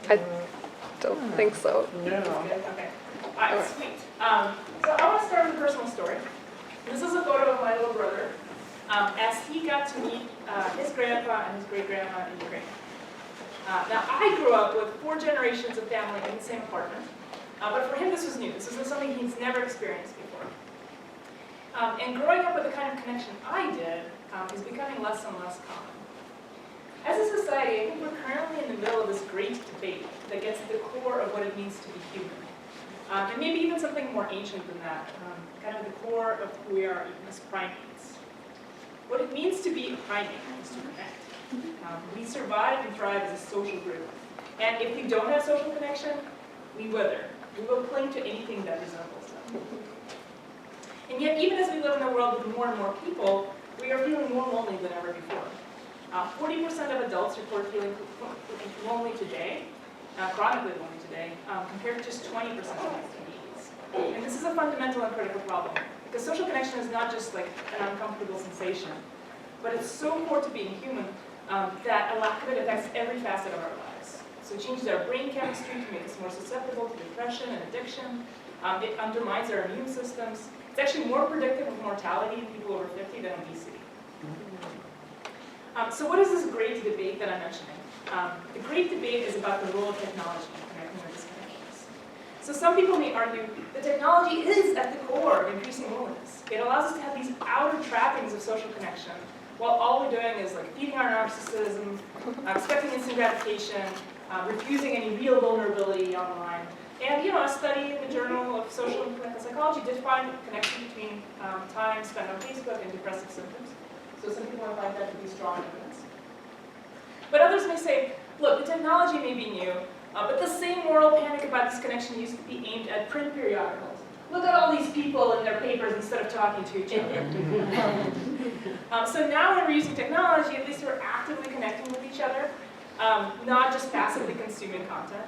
I don't think so. No. Okay. All right, sweet. So I want to start with a personal story. This is a photo of my little brother as he got to meet his grandpa and his great-grandma in Ukraine. Now, I grew up with 4 generations of family in the same apartment, but for him this was new. This was something he's never experienced before. And growing up with the kind of connection I did is becoming less and less common. As a society, I think we're currently in the middle of this great debate that gets at the core of what it means to be human. And maybe even something more ancient than that, kind of the core of who we are even as primates. What it means to be a primate is to connect. We survive and thrive as a social group. And if we don't have social connection, we wither. We will cling to anything that resembles them. And yet, even as we live in a world with more and more people, we are feeling more lonely than ever before. 40% of adults report feeling lonely today, chronically lonely today, compared to just 20% of STDs. And this is a fundamental and critical problem, because social connection is not just like an uncomfortable sensation, but it's so core to being human that a lack of it affects every facet of our lives. So it changes our brain chemistry to make us more susceptible to depression and addiction. It undermines our immune systems. It's actually more predictive of mortality in people over 50 than obesity. So what is this great debate that I'm mentioning? The great debate is about the role of technology in connecting our disconnections. So some people may argue that technology is at the core of increasing loneliness. It allows us to have these outer trappings of social connection, while all we're doing is like feeding our narcissism, expecting instant gratification, refusing any real vulnerability online. And a study in the Journal of Social and Clinical Psychology did find a connection between time spent on Facebook and depressive symptoms. So some people might find that to be strong evidence. But others may say, look, the technology may be new, but the same moral panic about disconnection used to be aimed at print periodicals. Look at all these people in their papers instead of talking to each other. So now when we're using technology, at least we're actively connecting with each other, not just passively consuming content.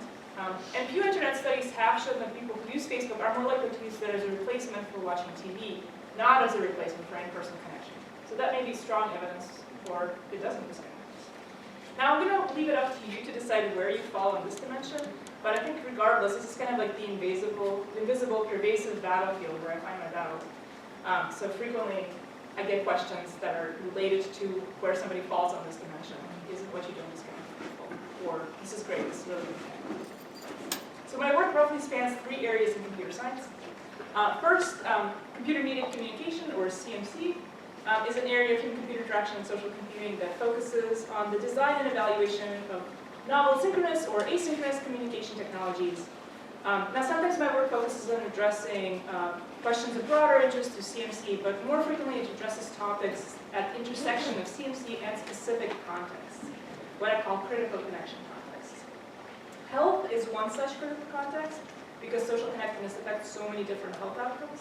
And few internet studies have shown that people who use Facebook are more likely to use it as a replacement for watching TV, not as a replacement for in-person connection. So that may be strong evidence for it doesn't disconnect us. Now I'm going to leave it up to you to decide where you fall in this dimension, but I think regardless, this is kind of like the invisible, pervasive battlefield where I find my battles. So frequently I get questions that are related to where somebody falls on this dimension. Is it what you don't disconnect people? Or this is great, this is really good. So my work roughly spans 3 areas in computer science. First, computer-mediated communication, or CMC, is an area of human-computer interaction and social computing that focuses on the design and evaluation of novel synchronous or asynchronous communication technologies. Now, sometimes my work focuses on addressing questions of broader interest to CMC, but more frequently it addresses topics at the intersection of CMC and specific contexts, what I call critical connection contexts. Health is one such critical context because social connectedness affects so many different health outcomes.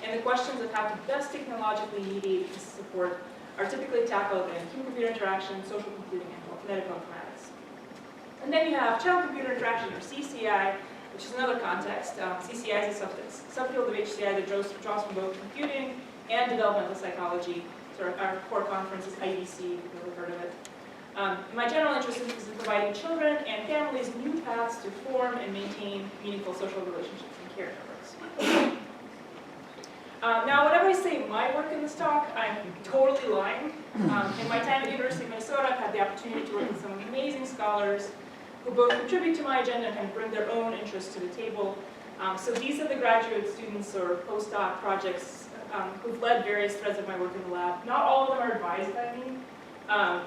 And the questions of how to best technologically mediate this support are typically tackled in human-computer interaction, social computing, and medical informatics. And then you have child-computer interaction, or CCI, which is another context. CCI is a subfield of HCI that draws from both computing and developmental psychology. So our core conference is IDC, if you've ever heard of it. My general interest is in providing children and families new paths to form and maintain meaningful social relationships and care networks. Now, whenever I say my work in this talk, I'm totally lying. In my time at the University of Minnesota, I've had the opportunity to work with some amazing scholars who both contribute to my agenda and kind of bring their own interests to the table. So these are the graduate students or postdoc projects who've led various threads of my work in the lab. Not all of them are advised by me,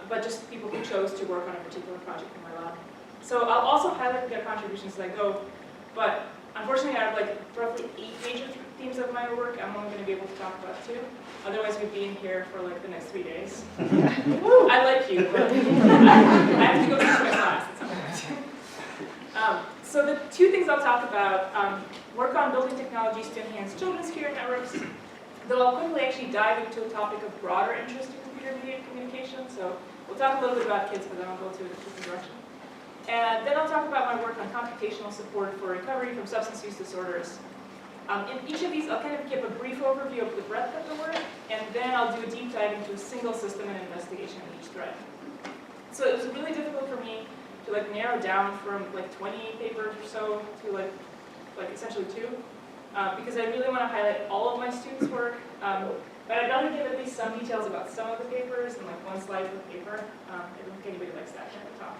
but just people who chose to work on a particular project in my lab. So I'll also highlight their contributions as I go, but unfortunately I have like roughly 8 major themes of my work I'm only going to be able to talk about 2. Otherwise we'd be in here for like the next 3 days. Woo, I like you, but I have to go teach my class at some point. So the 2 things I'll talk about, work on building technologies to enhance children's care networks, though I'll quickly actually dive into a topic of broader interest in computer-mediated communication. So we'll talk a little bit about kids, but then I'll go to a different direction. And then I'll talk about my work on computational support for recovery from substance use disorders. In each of these, I'll kind of give a brief overview of the breadth of the work, and then I'll do a deep dive into a single system and investigation of each thread. So it was really difficult for me to like narrow down from like 20 papers or so to like essentially 2, because I really want to highlight all of my students' work. But I'd rather give at least some details about some of the papers than like one slide per paper. I don't think anybody likes that kind of talk.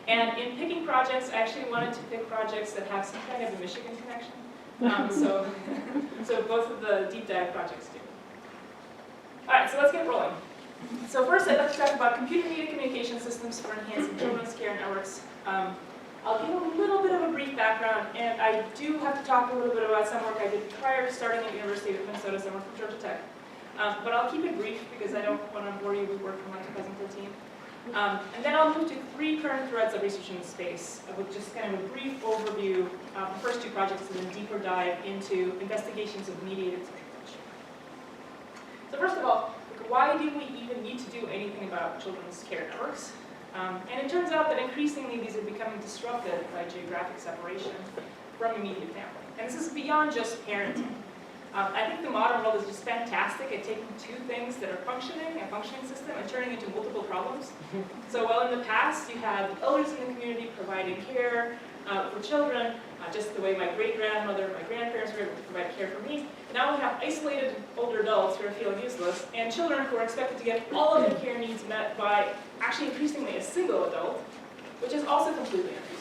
And in picking projects, I actually wanted to pick projects that have some kind of a Michigan connection. So both of the deep dive projects do. All right, so let's get rolling. So first, I'd like to talk about computer-mediated communication systems for enhancing children's care networks. I'll give a little bit of a brief background, and I do have to talk a little bit about some work I did prior to starting at the University of Minnesota, some work from Georgia Tech. But I'll keep it brief because I don't want to bore you with work from like 2013. And then I'll move to 3 current threads of research in the space with just kind of a brief overview of the first 2 projects and then deeper dive into investigations of mediated socialization. So first of all, why do we even need to do anything about children's care networks? And it turns out that increasingly these are becoming disrupted by geographic separation from immediate family. And this is beyond just parenting. I think the modern world is just fantastic at taking 2 things that are functioning, a functioning system, and turning into multiple problems. So while in the past you had elders in the community providing care for children, just the way my great-grandmother and my grandparents were able to provide care for me, now we have isolated older adults who are feeling useless, and children who are expected to get all of their care needs met by actually increasingly a single adult, which is also completely unfeasible.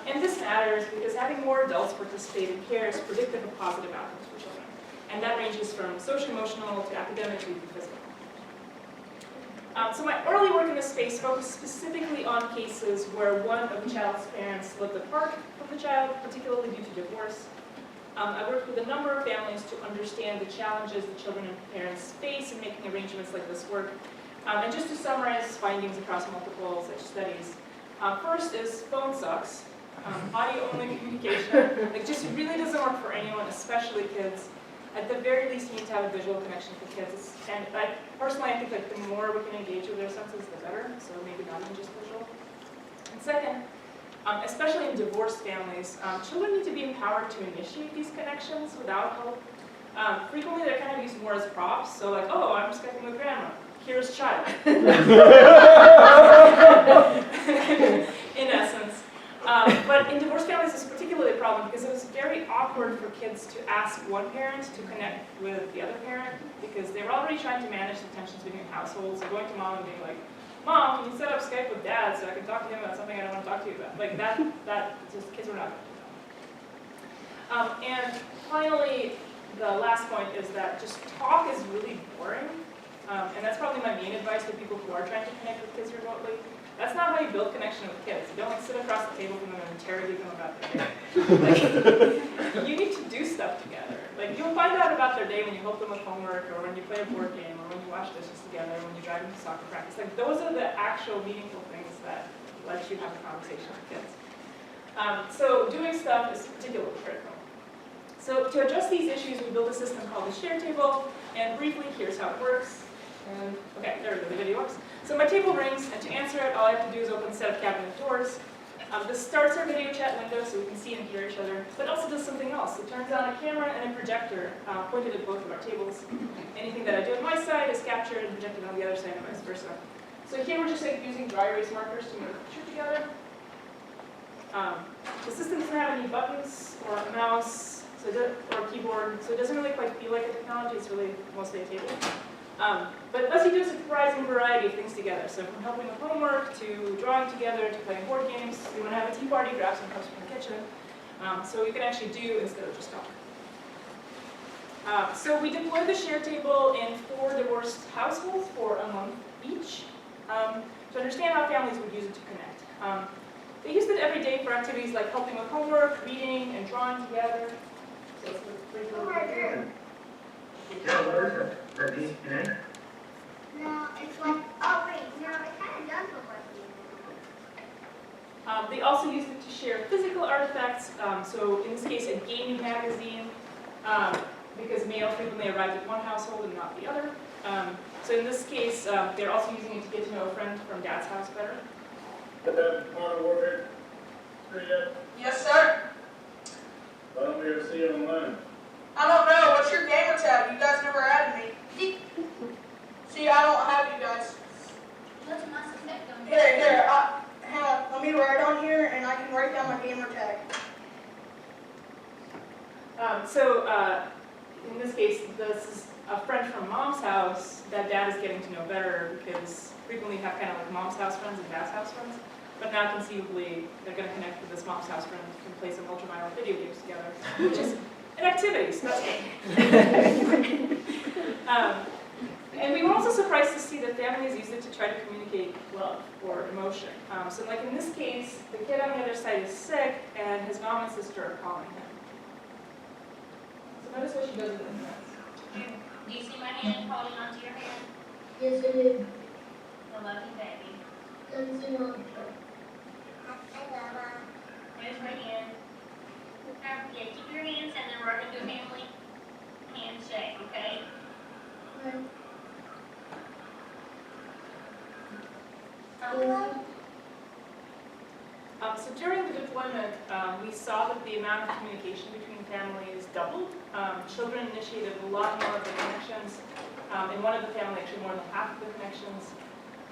And this matters because having more adults participate in care is predictive of positive outcomes for children. And that ranges from social-emotional to academic to even physical. So my early work in this space focused specifically on cases where one of the child's parents lived apart from the child, particularly due to divorce. I worked with a number of families to understand the challenges that children and parents face in making arrangements like this work. And just to summarize findings across multiple such studies. First is phone sucks. Audio-only communication. Like just really doesn't work for anyone, especially kids. At the very least, you need to have a visual connection for kids. And personally, I think like the more we can engage with their senses, the better. So maybe not even just visual. And second, especially in divorced families, children need to be empowered to initiate these connections without help. Frequently, they're kind of used more as props. So like, oh, I'm Skyping with grandma. Here's child. In essence. But in divorced families, it's particularly a problem because it was very awkward for kids to ask one parent to connect with the other parent because they were already trying to manage the tensions between households. So going to mom and being like, Mom, can you set up Skype with Dad so I can talk to him about something I don't want to talk to you about? Like that just kids were not going to do that. And finally, the last point is that just talk is really boring. And that's probably my main advice to people who are trying to connect with kids remotely. That's not how you build connection with kids. You don't like sit across the table from them and interrogate them about their day. Like, you need to do stuff together. Like you'll find out about their day when you help them with homework, or when you play a board game, or when you wash dishes together, or when you drive them to soccer practice. Like those are the actual meaningful things that let you have a conversation with kids. So doing stuff is particularly critical. So to address these issues, we built a system called the share table. And briefly, here's how it works. Okay, there we go, the video works. So my table rings, and to answer it, all I have to do is open a set of cabinet doors. This starts our video chat window so we can see and hear each other, but also does something else. It turns on a camera and a projector pointed at both of our tables. Anything that I do on my side is captured and projected on the other side and vice versa. So here we're just like using dry erase markers to make a picture together. The system doesn't have any buttons or a mouse or a keyboard, so it doesn't really quite feel like a technology. It's really mostly a table. But it lets you do a surprising variety of things together. So from helping with homework, to drawing together, to playing board games. You want to have a tea party, grab some cups from the kitchen. So you can actually do instead of just talk. So we deploy the share table in 4 divorced households for a month each to understand how families would use it to connect. They used it every day for activities like helping with homework, reading, and drawing together. So it's a brief overview. Does these connect? No, it's like, oh wait, no, it kind of does look like They also used it to share physical artifacts, so in this case a gaming magazine, because mail frequently arrived at one household and not the other. So in this case, they're also using it to get to know a friend from Dad's house better. Put that modern warfare 3 yet? Yes, sir. Why don't we ever see it online? I don't know. What's your gamer tag? You guys never added me. See, I don't have you guys. Let's not suspect them. Here. Hang on. right on here, and I can write down my gamer tag. In this case, this is a friend from mom's house that dad is getting to know better because frequently you have kind of like mom's house friends and dad's house friends. But now conceivably, they're going to connect with this mom's house friend and play some ultra-violent video games together, which is an activity, so that's good. And we were also surprised to see that families use it to try to communicate love or emotion. So like in this case, the kid on the other side is sick, and his mom and sister are calling him. So notice what she does with his hands. Do you see my hand holding onto your hand? Yes, I do. I love you, baby. Doesn't seem like it. There's my hand. Yeah, keep your hands and then we're going to do a family handshake, okay? Right. So during the deployment, we saw that the amount of communication between families doubled. Children initiated a lot more of the connections. In one of the families, actually more than half of the connections.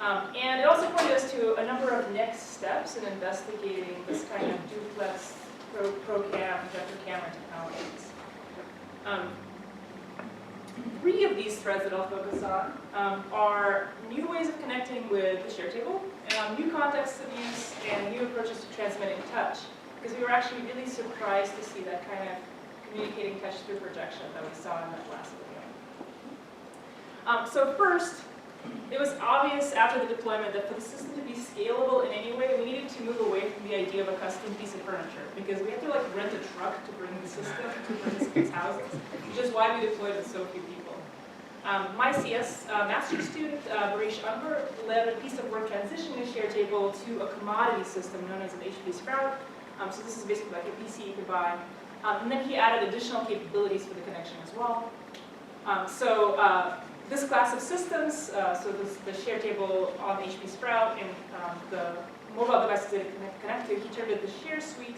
And it also pointed us to a number of next steps in investigating this kind of duplex, pro-cam, projector camera technologies. 3 of these threads that I'll focus on are new ways of connecting with the share table, new contexts of use, and new approaches to transmitting touch. Because we were actually really surprised to see that kind of communicating touch through projection that we saw in that last video. So first, it was obvious after the deployment that for the system to be scalable in any way, we needed to move away from the idea of a custom piece of furniture, because we had to like rent a truck to bring the system to participants' houses, which is why we deployed with so few people. My CS master's student, Barish Unver, led a piece of work transitioning the share table to a commodity system known as an HP Sprout. So this is basically like a PC you could buy. And then he added additional capabilities for the connection as well. This class of systems, the share table on HP Sprout and the mobile devices that it connect to, he termed it the share suite,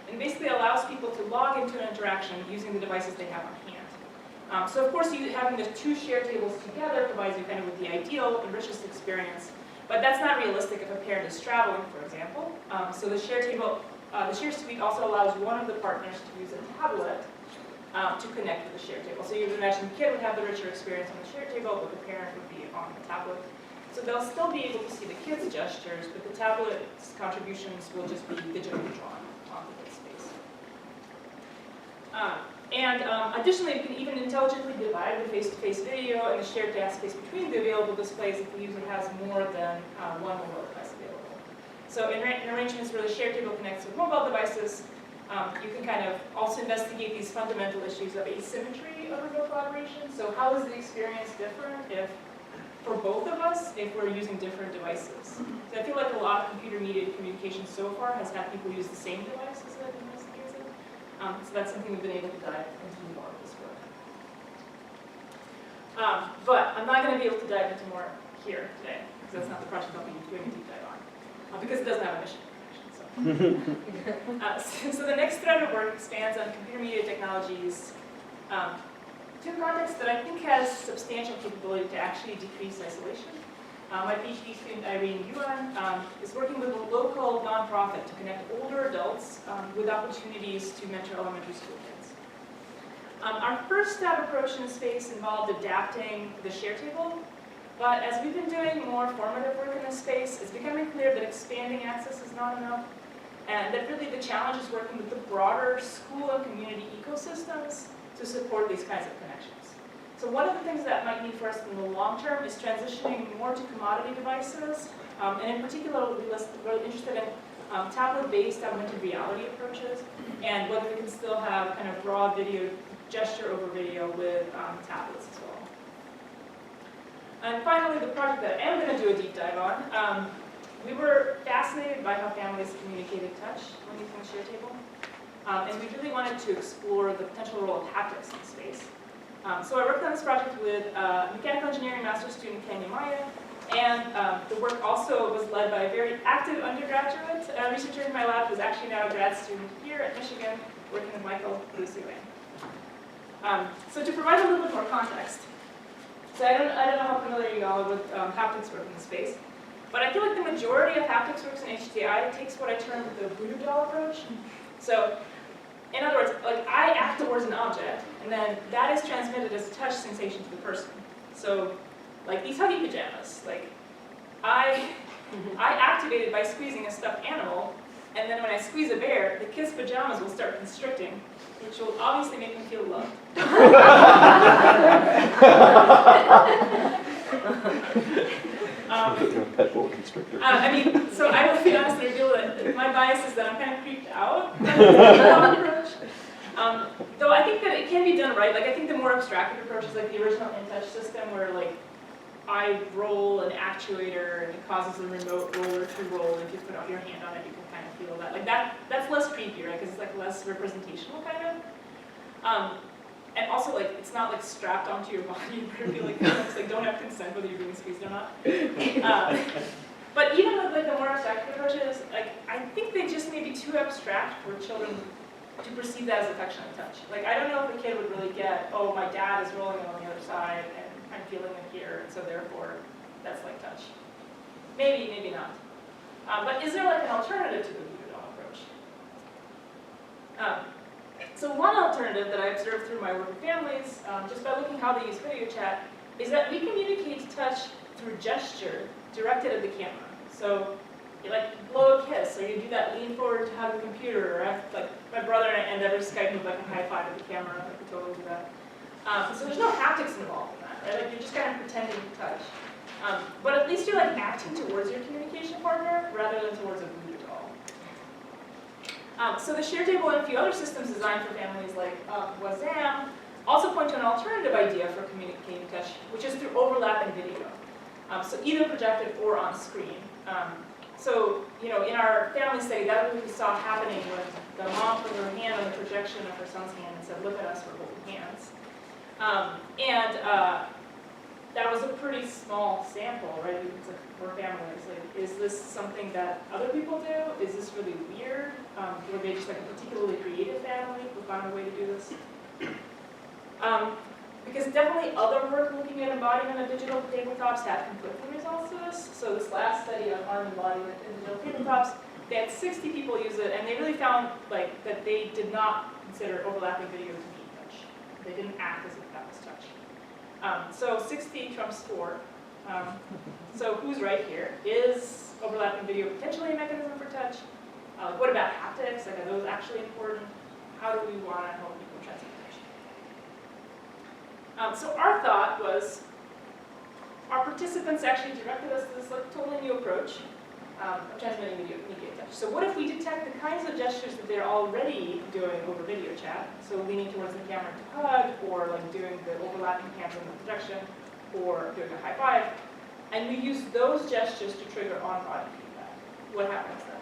and basically allows people to log into an interaction using the devices they have on hand. So of course, having the 2 share tables together provides you kind of with the ideal and richest experience, but that's not realistic if a parent is traveling, for example. So the share table, the share suite also allows one of the partners to use a tablet to connect with the share table. So you would imagine the kid would have the richer experience on the share table, but the parent would be on the tablet. So they'll still be able to see the kid's gestures, but the tablet's contributions will just be digitally drawn onto the space. Additionally, you can even intelligently divide the face-to-face video and the shared task space between the available displays if the user has more than one mobile device available. So in arrangements where the share table connects with mobile devices, you can kind of also investigate these fundamental issues of asymmetry of remote collaboration. So how is the experience different for both of us if we're using different devices? So I feel like a lot of computer-mediated communication so far has had people use the same devices that they've been using. So that's something we've been able to dive into more of this work. But I'm not going to be able to dive into more here today, because that's not the project I'll be doing a deep dive on, because it doesn't have a mission. So the next thread of work expands on computer-mediated technologies to a context that I think has substantial capability to actually decrease isolation. My PhD student, Irene Yuan, is working with a local nonprofit to connect older adults with opportunities to mentor elementary school kids. Our first step approach in the space involved adapting the share table. But as we've been doing more formative work in this space, it's becoming clear that expanding access is not enough, and that really the challenge is working with the broader school and community ecosystems to support these kinds of connections. So one of the things that might mean for us in the long term is transitioning more to commodity devices, and in particular, we're interested in tablet-based augmented reality approaches, and whether we can still have kind of raw video, gesture over video with tablets as well. And finally, the project that I am going to do a deep dive on, we were fascinated by how families communicated touch when using the share table. And we really wanted to explore the potential role of haptics in space. So I worked on this project with mechanical engineering master's student Kenya Maya, and the work also was led by a very active undergraduate researcher in my lab who's actually now a grad student here at Michigan, working with Michael Lucy Wayne. So to provide a little bit more context, so I don't know how familiar you all are with haptics work in the space, But I feel like the majority of haptics works in HTI takes what I term the voodoo doll approach. So, in other words, like I act towards an object, and then that is transmitted as a touch sensation to the person. So, like these huggy pajamas, like I activate it by squeezing a stuffed animal, and then when I squeeze a bear, the kid's pajamas will start constricting, which will obviously make me feel loved. I mean, so I will be honest and reveal that my bias is that I'm kind of creeped out by the approach. Though I think that it can be done right. Like I think the more abstracted approach is like the original InTouch system, where like I roll an actuator and it causes a remote roller to roll. If you put out your hand on it, you can kind of feel that. Like that's less creepy, right? Because it's like less representational kind of. And also, like, it's not like strapped onto your body where you feel like it's like don't have consent whether you're being squeezed or not. But even with like the more abstract approaches, like I think they just may be too abstract for children to perceive that as affectionate touch. Like I don't know if a kid would really get, oh, my dad is rolling it on the other side and I'm feeling it here, and so therefore that's like touch. Maybe, maybe not. But is there like an alternative to the voodoo doll approach? So one alternative that I observed through my work with families, just by looking how they use video chat, is that we communicate touch through gesture directed at the camera. So you like blow a kiss, or you do that lean forward to hug a computer, or like my brother and I never Skype with like a high five at the camera, like we totally do that. So there's no haptics involved in that, right? Like you're just kind of pretending to touch. But at least you're like acting towards your communication partner rather than towards a voodoo doll. So the share table and a few other systems designed for families like Wazam also point to an alternative idea for communicating touch, which is through overlapping video. So either projected or on screen. So, you know, in our family study, that was what we saw happening when the mom put her hand on the projection of her son's hand and said, look at us, we're holding hands. That was a pretty small sample, right? It's like for families. Like, is this something that other people do? Is this really weird? Were they just like a particularly creative family who found a way to do this? Because definitely other work looking at embodiment of digital tabletops had conflicting results to this. So this last study on arm embodiment in digital tabletops, they had 60 people use it, and they really found like that they did not consider overlapping video to be touch. They didn't act as if that was touch. So 60 trumps 4. So who's right here? Is overlapping video potentially a mechanism for touch? What about haptics? Like, are those actually important? How do we want to help people transmit touch? So our thought was, our participants actually directed us to this like totally new approach of transmitting video touch. So what if we detect the kinds of gestures that they're already doing over video chat? So leaning towards the camera to hug, or like doing the overlapping hands on the projection, or doing a high five, and we use those gestures to trigger on-body feedback. What happens then?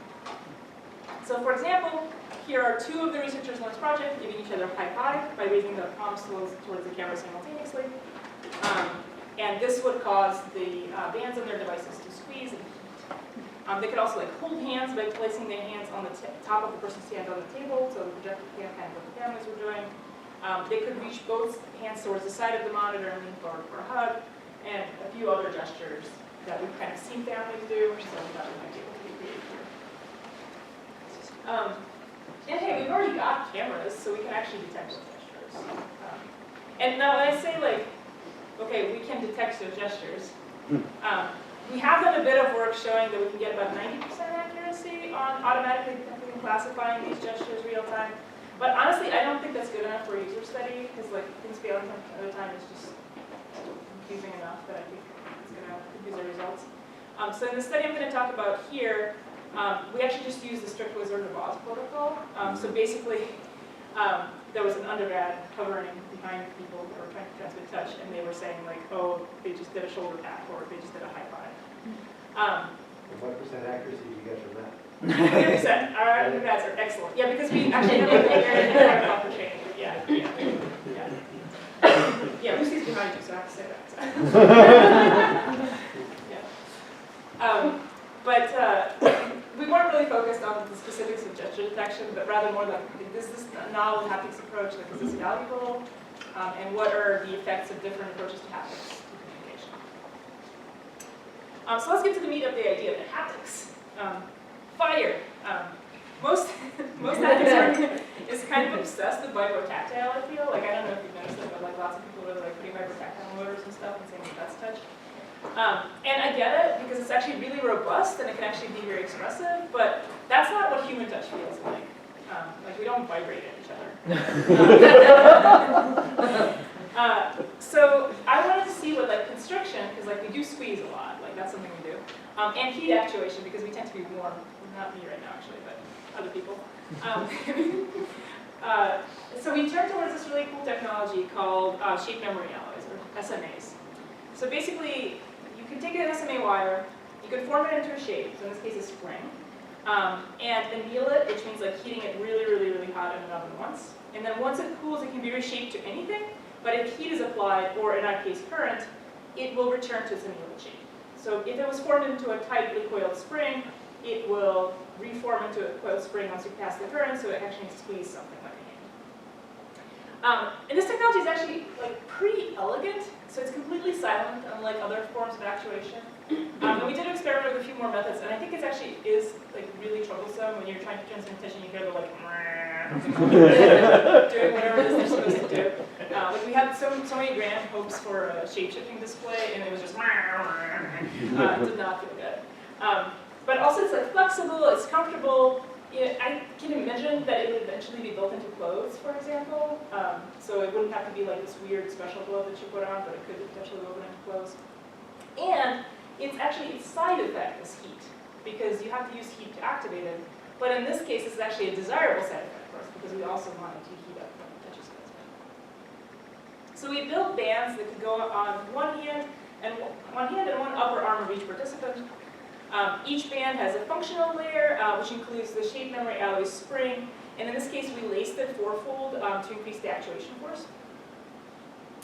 So for example, here are 2 of the researchers on this project giving each other a high five by raising their palms towards the camera simultaneously. And this would cause the bands on their devices to squeeze and heat. They could also like hold hands by placing their hands on the top of the person's hand on the table, so the projector can kind of what the families were doing. They could reach both hands towards the side of the monitor and lean forward for a hug, and a few other gestures that we've kind of seen families do, so that we might be able to recreate here. And hey, we've already got cameras, so we can actually detect those gestures. And now when I say like, okay, we can detect those gestures, we have done a bit of work showing that we can get about 90% accuracy on automatically detecting and classifying these gestures real time. But honestly, I don't think that's good enough for a user study, because like things failing from time to time is just confusing enough that I think it's going to confuse our results. So in the study I'm going to talk about here, we actually just used the strict Wizard of Oz protocol. So basically, there was an undergrad hovering behind people who were trying to transmit touch, and they were saying like, oh, they just did a shoulder pat, or they just did a high five. What % accuracy do you get from that? 100%. Our undergrads are excellent. Yeah, because we actually have a very proper training. Yeah. Yeah, Lucy's behind you, so I have to say that. Yeah. But we weren't really focused on the specifics of gesture detection, but rather more like, is this a novel haptics approach? Like, is this valuable? And what are the effects of different approaches to haptics communication? So let's get to the meat of the idea of the haptics. Fire. Most haptics is kind of obsessed with vibro-tactile, I feel. Like, I don't know if you've noticed it, but like lots of people are like putting vibro-tactile motors and stuff and saying that's touch. And I get it because it's actually really robust and it can actually be very expressive, but that's not what human touch feels like. Like we don't vibrate at each other. So I wanted to see what like constriction, because like we do squeeze a lot, like that's something we do, and heat actuation because we tend to be warm. Not me right now actually, but other people. So we turned towards this really cool technology called shape memory alloys, or SMAs. So basically, you can take an SMA wire, you can form it into a shape, so in this case a spring, and anneal it, which means like heating it really, really, really hot in an oven once. And then once it cools, it can be reshaped to anything, but if heat is applied, or in our case current, it will return to its annealed shape. So if it was formed into a tightly coiled spring, it will reform into a coiled spring once you pass the current, so it actually squeezes something like a hand. And this technology is actually like pretty elegant, so it's completely silent, unlike other forms of actuation. And we did experiment with a few more methods, and I think it actually is like really troublesome when you're trying to transmit tension. You hear the like doing whatever it is they're supposed to do. Like we had so many grand hopes for a shape-shifting display, and it was just it did not feel good. But also it's like flexible, it's comfortable. I can imagine that it would eventually be built into clothes, for example. So it wouldn't have to be like this weird special glove that you put on, but it could potentially go into clothes. And its side effect is heat, because you have to use heat to activate it. But in this case, this is actually a desirable side effect for us, because we also wanted to heat up when it touches goods. So we built bands that could go on one hand and one upper arm of each participant. Each band has a functional layer, which includes the shape memory alloy spring, and in this case we laced it fourfold to increase the actuation force.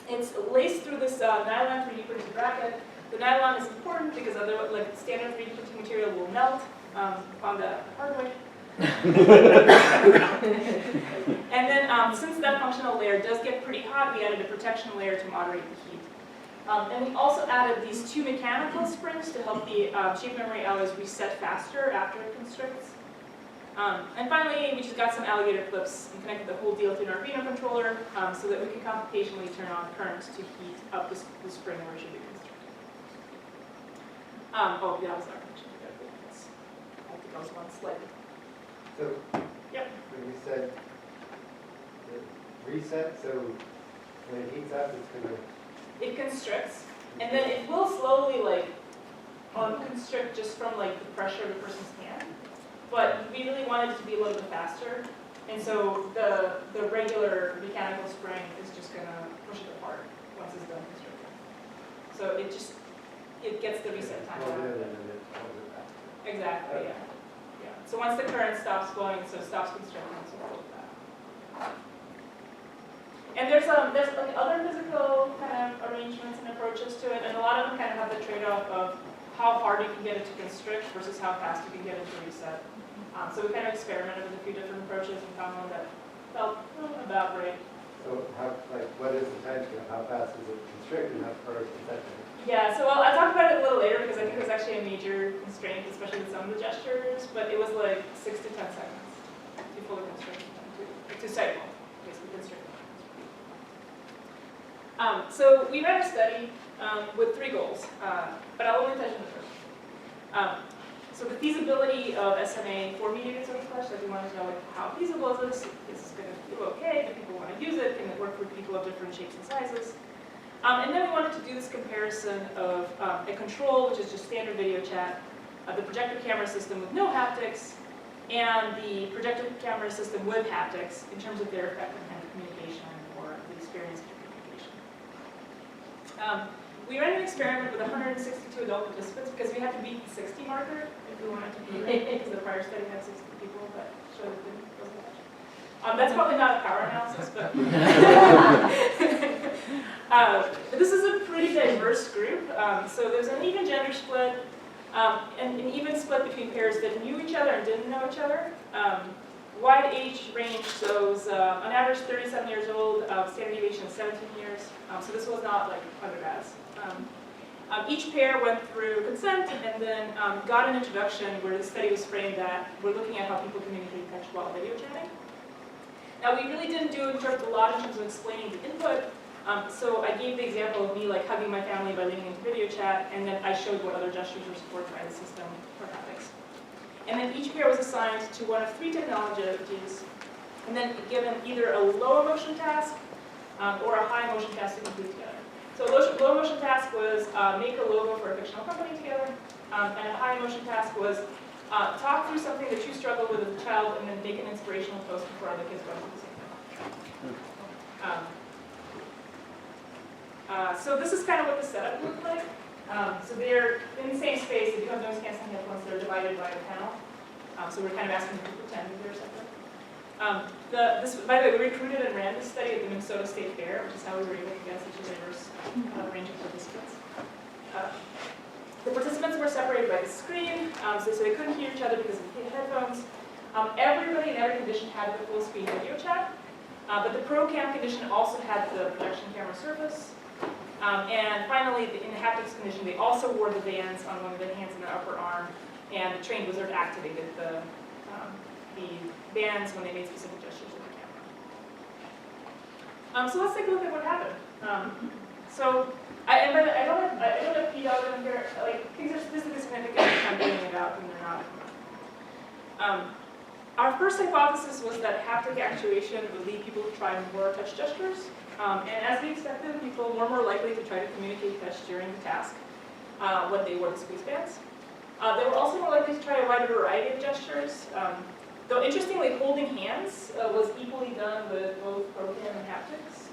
It's laced through this nylon 3D printed bracket. The nylon is important because other like standard 3D printing material will melt on the hard way. And then since that functional layer does get pretty hot, we added a protection layer to moderate the heat. And we also added these two mechanical springs to help the shape memory alloys reset faster after it constricts. And finally, we just got some alligator clips and connected the whole deal to an Arduino controller so that we can computationally turn on current to heat up the spring where it should be constricted. Oh, yeah, that was our connection. I think I was one slide. So, Yep. when you said the reset, so when it heats up, it's going to... It constricts, and then it will slowly like unconstrict just from like the pressure of the person's hand. But we really wanted it to be a little bit faster, and so the regular mechanical spring is just gonna push it apart once it's done constricting. So it gets the reset time out. Exactly, yeah. So once the current stops flowing, so it stops constricting, so we'll that. And there's like other physical kind of arrangements and approaches to it, and a lot of them kind of have the trade-off of how hard you can get it to constrict versus how fast you can get it to reset. So we kind of experimented with a few different approaches and found one that felt about right. So what is the time scale? How fast is it constricted? How far is it constricted? Yeah, so I'll talk about it a little later because I think it was actually a major constraint, especially with some of the gestures, but it was like 6 to 10 seconds to fully constrict, to cycle, basically constrict. So we ran a study with 3 goals, but I'll only touch on the first. So the feasibility of SMA for mediated cell flesh, like we wanted to know like, how feasible is this? Is this going to feel okay? Do people want to use it? Can it work for people of different shapes and sizes? And then we wanted to do this comparison of a control, which is just standard video chat, the projector camera system with no haptics, and the projector camera system with haptics in terms of their effect on kind of communication or the experience of communication. We ran an experiment with 162 adult participants because we had to beat the 60 marker if we wanted to beat it, because the prior study had 60 people, but showed it wasn't much. That's probably not a power analysis, but this is a pretty diverse group. So there's an even gender split, and an even split between pairs that knew each other and didn't know each other. Wide age range, so it was on average 37 years old, standard deviation of 17 years. So this was not like undergrads. Each pair went through consent and then got an introduction where the study was framed that we're looking at how people communicate touch while video chatting. Now we really didn't do a lot in terms of explaining the input, so I gave the example of me like hugging my family by leaning into video chat, and then I showed what other gestures were supported by the system for haptics. And then each pair was assigned to one of 3 technologies, and then given either a low emotion task or a high emotion task to complete together. So low emotion task was make a logo for a fictional company together, and a high emotion task was talk through something that you struggle with as a child and then make an inspirational post before other kids go through the same thing. So this is kind of what the setup looks like. So they're in the same space. They do have noise canceling headphones. They're divided by a panel. So we're kind of asking them to pretend that they're separate. By the way, we recruited and ran this study at the Minnesota State Fair, which is how we were able to get such a diverse range of participants. The participants were separated by the screen, so they couldn't hear each other because of the headphones. Everybody in every condition had the full screen video chat, but the Pro Cam condition also had the projection camera surface. And finally, in the haptics condition, they also wore the bands on one of the hands and the upper arm, and the trained wizard activated the bands when they made specific gestures with the camera. So let's take a look at what happened. I don't have p-dog in here. Like, things are statistically significant if I'm doing it out and they're not. Our first hypothesis was that haptic actuation would lead people to try more touch gestures. And as we expected, people were more likely to try to communicate touch during the task when they wore the squeeze bands. They were also more likely to try a wide variety of gestures. Though interestingly, holding hands was equally done with both Pro Cam and haptics.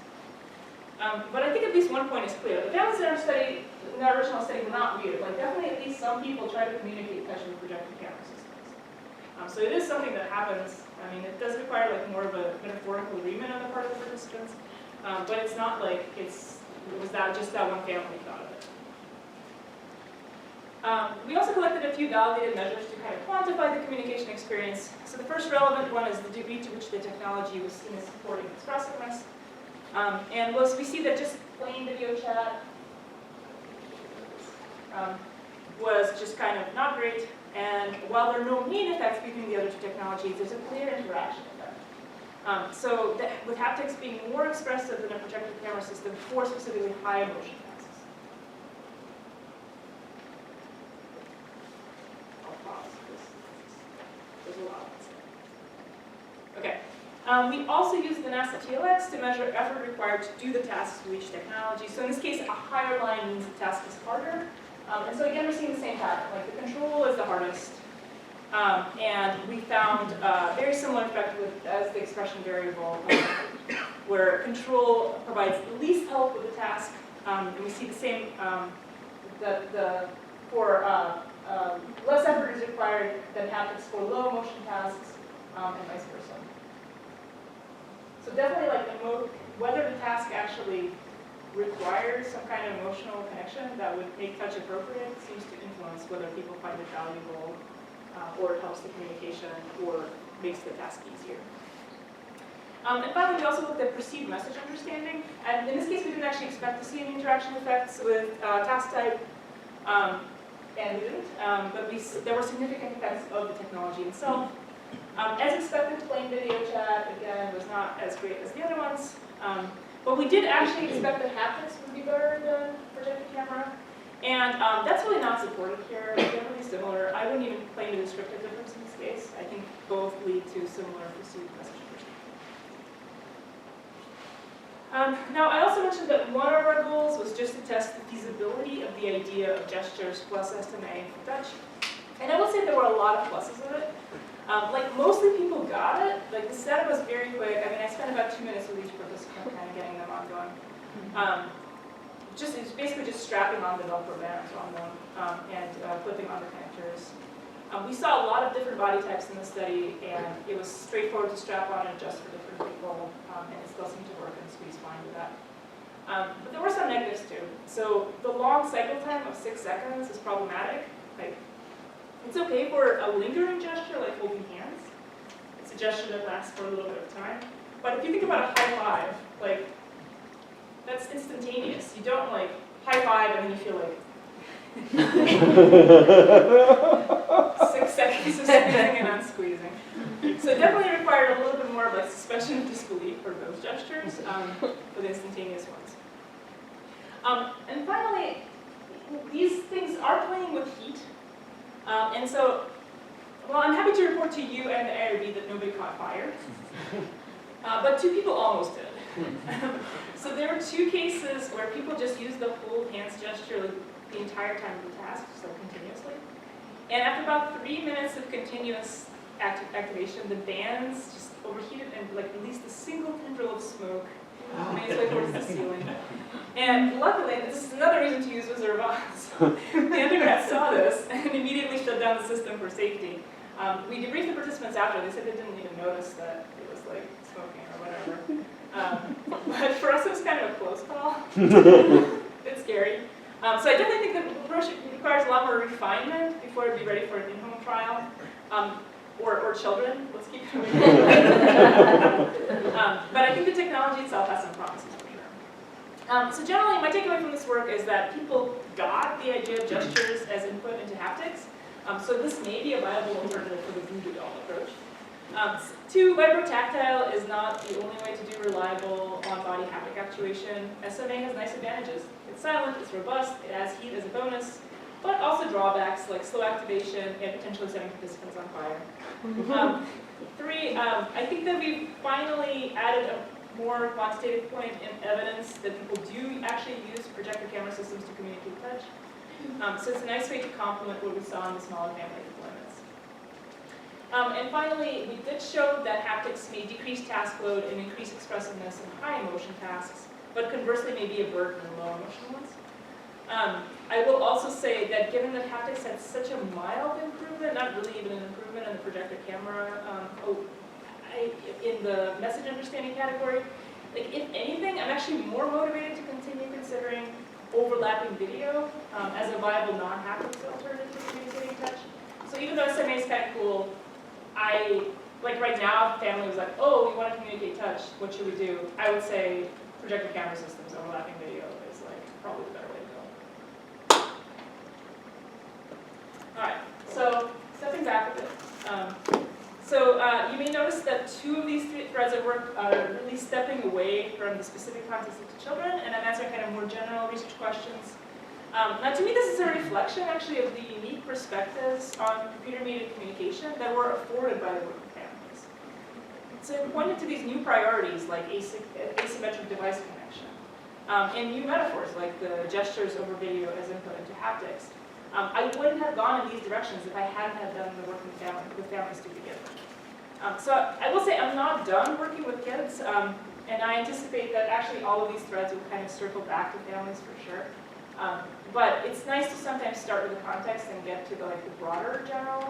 But I think at least one point is clear. The families in our original study were not weird. Like, definitely at least some people try to communicate touch with projected camera systems. So it is something that happens. I mean, it does require like more of a metaphorical agreement on the part of the participants, but it's not like it was just that one family thought of it. We also collected a few validated measures to kind of quantify the communication experience. So the first relevant one is the degree to which the technology was seen as supporting expressiveness. And we see that just plain video chat was just kind of not great. And while there are no main effects between the other 2 technologies, there's a clear interaction effect. So with haptics being more expressive than a projected camera system for specifically high emotion tasks. I'll pause because there's a lot. Okay. We also used the NASA TLX to measure effort required to do the tasks with each technology. So in this case, a higher line means the task is harder. And so again, we're seeing the same pattern. Like the control is the hardest. And we found a very similar effect as the expression variable, where control provides the least help with the task. And we see the same, less effort is required than haptics for low motion tasks, and vice versa. So definitely, like, whether the task actually requires some kind of emotional connection that would make touch appropriate seems to influence whether people find it valuable, or it helps the communication, or makes the task easier. And finally, we also looked at perceived message understanding. And in this case, we didn't actually expect to see any interaction effects with task type, and we didn't. But there were significant effects of the technology itself. As expected, plain video chat, again, was not as great as the other ones. But we did actually expect that haptics would be better than projected camera. And that's really not supported here. They're really similar. I wouldn't even claim a descriptive difference in this case. I think both lead to similar perceived message understanding. Now, I also mentioned that one of our goals was just to test the feasibility of the idea of gestures plus SMA for touch. And I will say there were a lot of pluses of it. Like, mostly people got it. Like, the setup was very quick. I mean, I spent about 2 minutes with each participant kind of getting them ongoing. It's basically just strapping on the Velcro bands on them and flipping on the connectors. We saw a lot of different body types in the study, and it was straightforward to strap on and adjust for different people, and it still seemed to work and squeeze fine with that. But there were some negatives too. So the long cycle time of 6 seconds is problematic. Like, it's okay for a lingering gesture, like holding hands. It's a gesture that lasts for a little bit of time. But if you think about a high five, like, that's instantaneous. You don't like high five and then you feel like 6 seconds of squeezing and unsqueezing. So it definitely required a little bit more of like suspension of disbelief for those gestures, for the instantaneous ones. And finally, these things are playing with heat. And so, well, I'm happy to report to you and the ARB that nobody caught fire. But 2 people almost did. So there were 2 cases where people just used the whole hands gesture like, the entire time of the task, so continuously. And after about 3 minutes of continuous activation, the bands just overheated and like released a single tendril of smoke made its way towards the ceiling. And luckily, this is another reason to use Wizard of Oz. The undergrad saw this and immediately shut down the system for safety. We debriefed the participants after. They said they didn't even notice that it was like smoking or whatever. But for us, it was kind of a close call. It's scary. So I definitely think that approach requires a lot more refinement before it'd be ready for an in-home trial. Or children, let's keep it moving. But I think the technology itself has some promises for sure. So generally, my takeaway from this work is that people got the idea of gestures as input into haptics. So this may be a viable alternative for the voodoo doll approach. 2, vibrotactile is not the only way to do reliable on-body haptic actuation. SMA has nice advantages. It's silent, it's robust, it adds heat as a bonus, but also drawbacks like slow activation and potentially setting participants on fire. 3, I think that we finally added a more quantitative point in evidence that people do actually use projector camera systems to communicate touch. So it's a nice way to complement what we saw in the smaller family deployments. And finally, we did show that haptics may decrease task load and increase expressiveness in high emotion tasks, but conversely may be a burden in low emotion ones. I will also say that given that haptics had such a mild improvement, not really even an improvement in the projector camera, in the message understanding category, like if anything, I'm actually more motivated to continue considering overlapping video as a viable non-haptics alternative to communicating touch. So even though SMA is kind of cool, like right now, if the family was like, oh, we want to communicate touch, what should we do? I would say projector camera systems, overlapping video is like probably the better way to go. All right, so stepping back a bit. You may notice that 2 of these 3 threads of work are really stepping away from the specific context of children, and I'm answering kind of more general research questions. Now, to me, this is a reflection, actually, of the unique perspectives on computer-mediated communication that were afforded by the work of families. So it pointed to these new priorities, like asymmetric device connection, and new metaphors, like the gestures over video as input into haptics. I wouldn't have gone in these directions if I hadn't have done the work with families to begin with. So I will say I'm not done working with kids, and I anticipate that actually all of these threads will kind of circle back to families for sure. But it's nice to sometimes start with the context and get to the broader general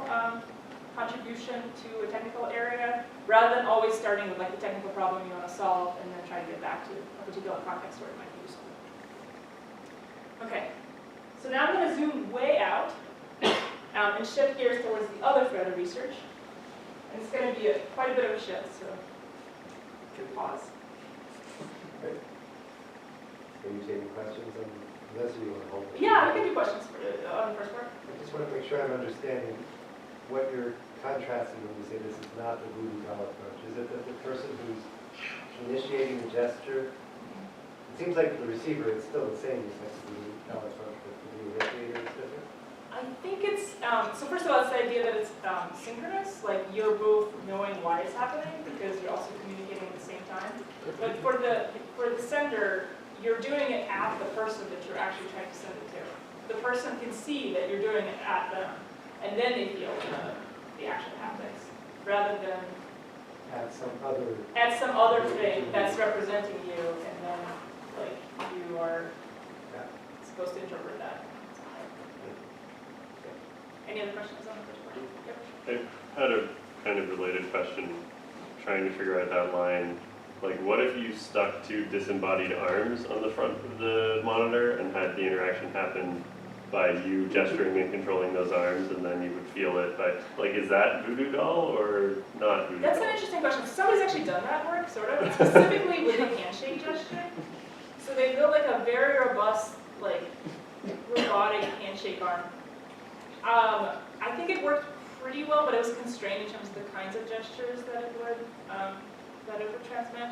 contribution to a technical area, rather than always starting with the technical problem you want to solve and then try to get back to a particular context where it might be useful. Okay, so now I'm going to zoom way out and shift gears towards the other thread of research. And it's going to be quite a bit of a shift, so pause. Are you taking questions on this, or you want to hold it? Yeah, we can do questions on the first part. I just want to make sure I'm understanding what you're contrasting when you say this is not the voodoo doll approach. Is it that the person who's initiating the gesture, it seems like for the receiver it's still the same as the voodoo doll approach, but for the initiator it's different? I think it's, so first of all, it's the idea that it's synchronous, like you're both knowing why it's happening because you're also communicating at the same time. But for the sender, you're doing it at the person that you're actually trying to send it to. The person can see that you're doing it at them, and then they feel the actual haptics, rather than At some other thing that's representing you, and then you are supposed to interpret that. Any other questions on the first part? Yep. I had a kind of related question, trying to figure out that line. Like, what if you stuck 2 disembodied arms on the front of the monitor and had the interaction happen by you gesturing and controlling those arms, and then you would feel it? But is that voodoo doll or not voodoo That's doll? an interesting question. Somebody's actually done that work, sort of, specifically with the handshake gesture. So they built a very robust, robotic handshake I think it worked pretty well, but it was constrained in terms of the kinds of gestures that it would transmit.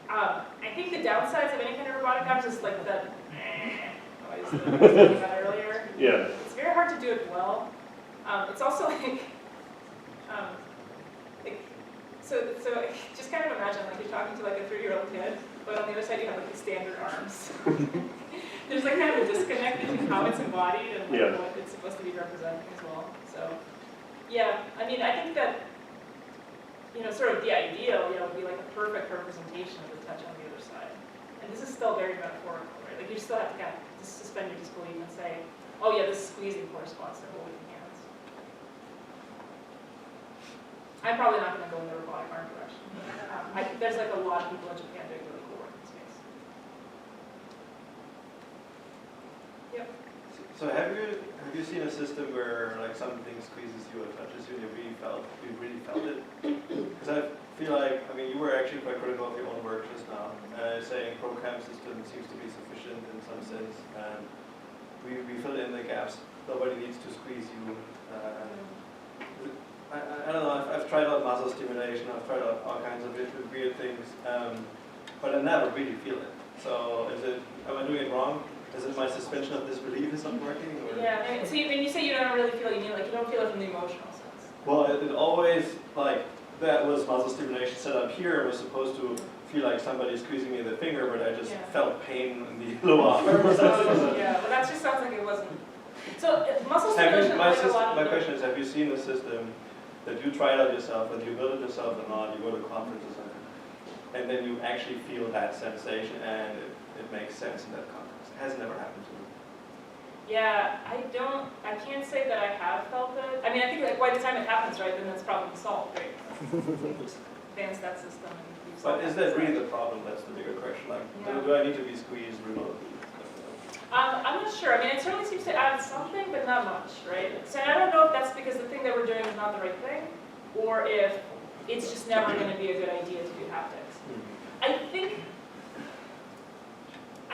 I think the downsides of any kind of robotic arms is like the noise that I was talking about earlier. Yeah. It's very hard to do it well. It's also so just kind of imagine like you're talking to like a 3-year-old kid, but on the other side you have like the standard arms. There's like kind of a disconnect between how it's embodied and Yeah. what it's supposed to be representing as well. So yeah, I mean, I think that, sort of the ideal, would be like a perfect representation of the touch on the other side. And this is still very metaphorical, right? Like you still have to kind of just suspend your disbelief and say, oh yeah, this squeezing corresponds to holding hands. I'm probably not going to go in the robotic arm direction. I think there's like a lot of people in Japan doing really cool work in this space. Yep. So have you seen a system where like something squeezes you or touches you and you really felt it? Because I feel like, you were actually quite critical of your own work just now, saying program system seems to be sufficient in some sense, and we fill in the gaps. Nobody needs to squeeze you. I don't know. I've tried out muscle stimulation. I've tried out all kinds of weird things, but I never really feel it. So am I doing it wrong? Is it my suspension of disbelief is not working? Or? Yeah, so when you say you don't really feel it, you mean like you don't feel it from the emotional sense? Well, it always, like, that was muscle stimulation set up here. It was supposed to feel like somebody squeezing me in the finger, but I just felt pain in the lower arm. Yeah, well that just sounds like it wasn't. So muscle stimulation my question is, have you seen a system that you tried out yourself, whether you build it yourself or not, you go to conferences and then you actually feel that sensation and it makes sense in that context? It has never happened to me. Yeah, I can't say that I have felt it. I mean, I think like by the time it happens, right, then that's problem solved, right? Just advance that system and you solve But is that really the problem? That's the bigger question. Like, do I need to be squeezed remotely? I'm not sure. I mean, it certainly seems to add something, but not much, right? So I don't know if that's because the thing that we're doing is not the right thing, or if it's just never going to be a good idea to do haptics.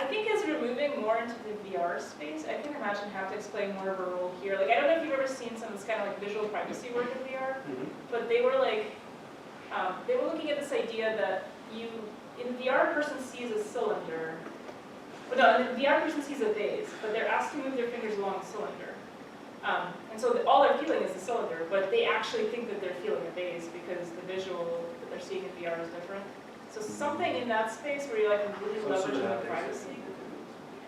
I think as we're moving more into the VR space, I can imagine haptics playing more of a role here. Like, I don't know if you've ever seen some of this kind of like visual privacy work in VR, but they were like, they were looking at this idea that in VR, a person sees a cylinder. Well, no, the VR person sees a vase, but they're asked to move their fingers along a cylinder. And so all they're feeling is the cylinder, but they actually think that they're feeling a vase because the visual that they're seeing in VR is different. So something in that space where you're like really leveraging the privacy,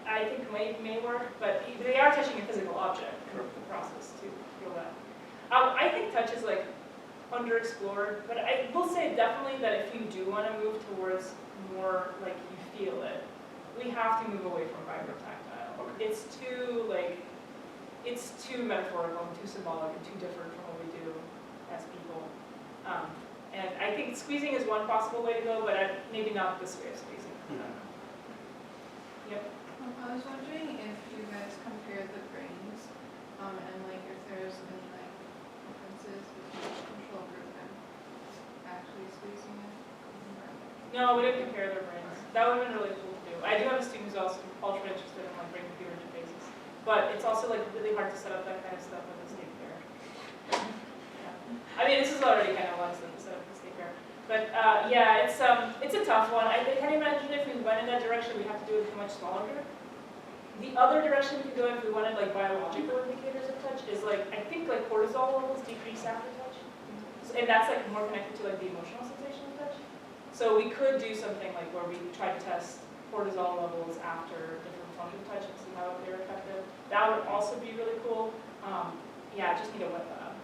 I think may work, but they are touching a physical object in the process to feel that. I think touch is like underexplored, but I will say definitely that if you do want to move towards more like you feel it, we have to move away from vibrotactile. It's too metaphorical and too symbolic and too different from what we do as people. And I think squeezing is one possible way to go, but maybe not this way of squeezing. Yep. I was wondering if you guys compared the brains, and like if there's any like differences between the control group and actually squeezing it. No, we didn't compare their brains. That would have been really cool to do. I do have a student who's also ultra interested in like brain-computer interfaces, but it's also like really hard to set up that kind of stuff with a state fair. I mean, this is already kind of a lot of stuff to set up with a state fair, but yeah, it's a tough one. I can imagine if we went in that direction, we'd have to do it with a much smaller group. The other direction we could go if we wanted like biological indicators of touch is like, I think like cortisol levels decrease after touch. And that's like more connected to like the emotional sensation of touch. So we could do something like where we try to test cortisol levels after different forms of touch and see how they're effective. That would also be really cool. Yeah, I just need to wet that up.